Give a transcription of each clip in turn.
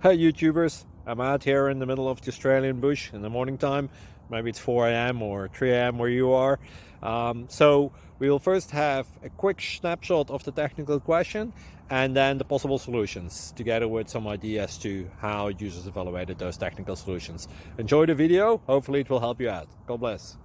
Hey YouTubers, I'm out here in the middle of the Australian bush in the morning time. Maybe it's 4 a.m. or 3 a.m. where you are. So we will first have a quick snapshot of the technical question and then the possible solutions, together with some ideas to how users evaluated those technical solutions. Enjoy the video, hopefully it will help you out. God bless.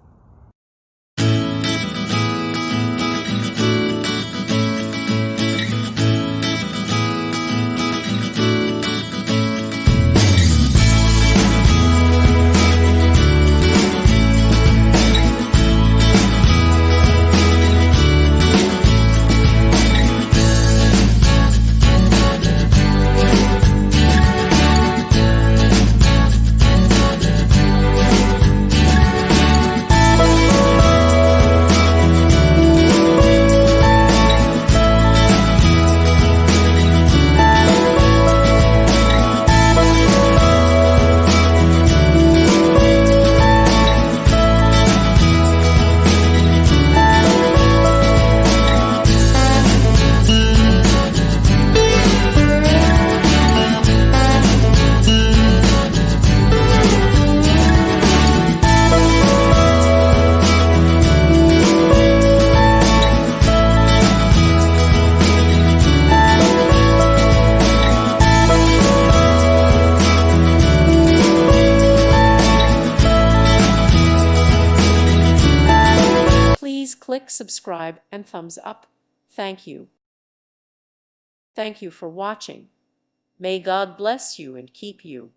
Please click subscribe and thumbs up. Thank you. Thank you for watching. May God bless you and keep you.